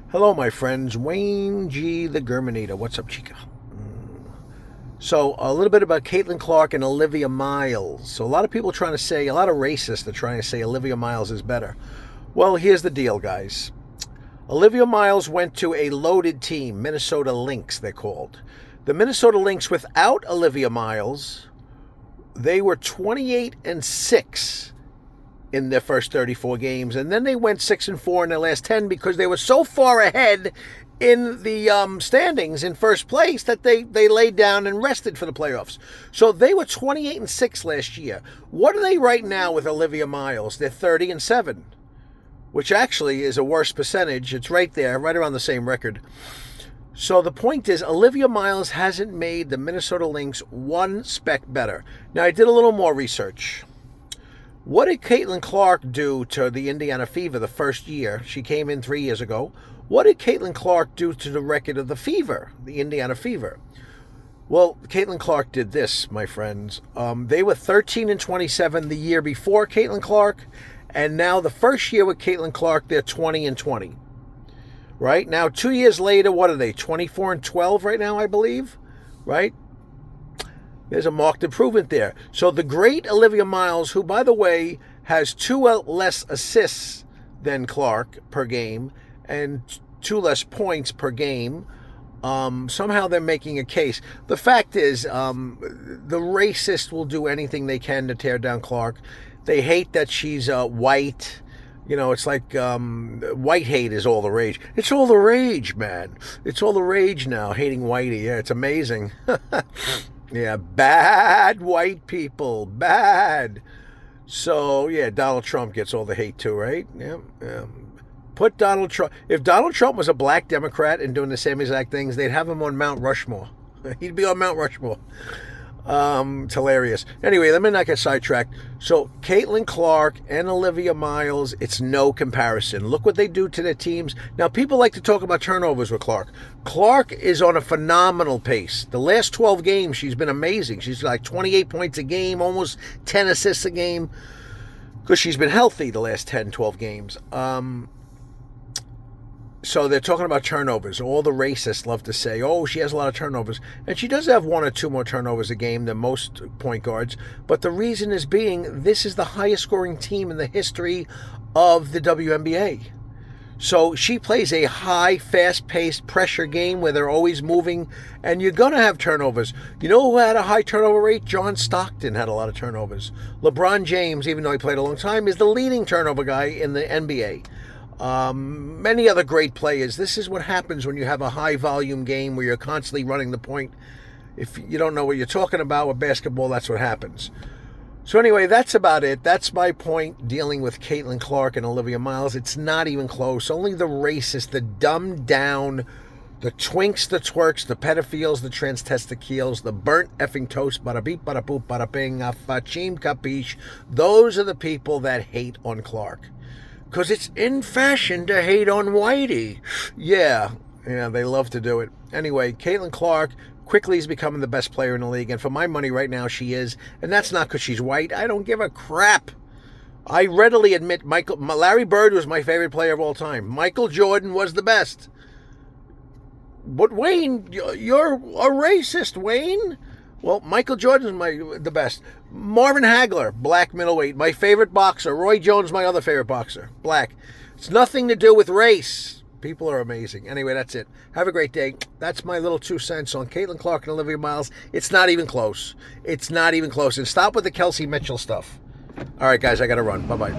Hello, my friends. Wayne G. the Gurmanator. What's up, Chica? So, a little bit about Caitlin Clark and Olivia Miles. So, a lot of people trying to say, a lot of racists are trying to say Olivia Miles is better. Well, here's the deal, guys. Olivia Miles went to a loaded team, Minnesota Lynx, they're called. The Minnesota Lynx, without Olivia Miles, they were 28-6 in their first 34 games, and then they went 6-4 in their last 10 because they were so far ahead in the standings in first place that they laid down and rested for the playoffs. So they were 28-6 last year. What are they right now with Olivia Miles? They're 30-7, which actually is a worse percentage. It's right there, right around the same record. So the point is, Olivia Miles hasn't made the Minnesota Lynx one speck better. Now, I did a little more research. What did Caitlin Clark do to the Indiana Fever the first year? She came in 3 years ago. What did Caitlin Clark do to the record of the Fever, the Indiana Fever? Well, Caitlin Clark did this, my friends. They were 13-27 the year before Caitlin Clark, and now the first year with Caitlin Clark, they're 20-20. Right? Now, 2 years later, what are they? 24-12 right now, I believe? Right? There's a marked improvement there. So the great Olivia Miles, who, by the way, has 2 less assists than Clark per game and 2 less points per game, somehow they're making a case. The fact is, the racist will do anything they can to tear down Clark. They hate that she's white. You know, it's like white hate is all the rage. It's all the rage, man. It's all the rage now, hating whitey. Yeah, it's amazing. Yeah, bad white people, bad. So, yeah, Donald Trump gets all the hate too, right? Yeah. Put Donald Trump. If Donald Trump was a black Democrat and doing the same exact things, they'd have him on Mount Rushmore. He'd be on Mount Rushmore. It's hilarious. Anyway, let me not get sidetracked. So, Caitlin Clark and Olivia Miles, it's no comparison. Look what they do to their teams. Now, people like to talk about turnovers with Clark. Clark is on a phenomenal pace. The last 12 games, she's been amazing. She's like 28 points a game, almost 10 assists a game, because she's been healthy the last 10, 12 games. So they're talking about turnovers. All the racists love to say, oh, she has a lot of turnovers. And she does have 1 or 2 more turnovers a game than most point guards. But the reason is being, this is the highest scoring team in the history of the WNBA. So she plays a high, fast-paced pressure game where they're always moving. And you're going to have turnovers. You know who had a high turnover rate? John Stockton had a lot of turnovers. LeBron James, even though he played a long time, is the leading turnover guy in the NBA. Many other great players. This is what happens when you have a high volume game where you're constantly running the point. If you don't know what you're talking about with basketball, that's what happens. So anyway, that's about it. That's my point dealing with Caitlin Clark and Olivia Miles. It's not even close. Only the racists, the dumbed down, the twinks, the twerks, the pedophiles, the transtesticules, the burnt effing toast, bada beep, bada boop, bada bing, fachim capiche. Those are the people that hate on Clark. Because it's in fashion to hate on whitey. Yeah, they love to do it. Anyway, Caitlin Clark quickly is becoming the best player in the league. And for my money right now, she is. And that's not because she's white. I don't give a crap. I readily admit Larry Bird was my favorite player of all time. Michael Jordan was the best. But Wayne, you're a racist, Wayne. Well, Michael Jordan's the best. Marvin Hagler, black middleweight, my favorite boxer. Roy Jones, my other favorite boxer, black. It's nothing to do with race. People are amazing. Anyway, that's it. Have a great day. That's my little 2 cents on Caitlin Clark and Olivia Miles. It's not even close. It's not even close. And stop with the Kelsey Mitchell stuff. All right, guys, I got to run. Bye-bye.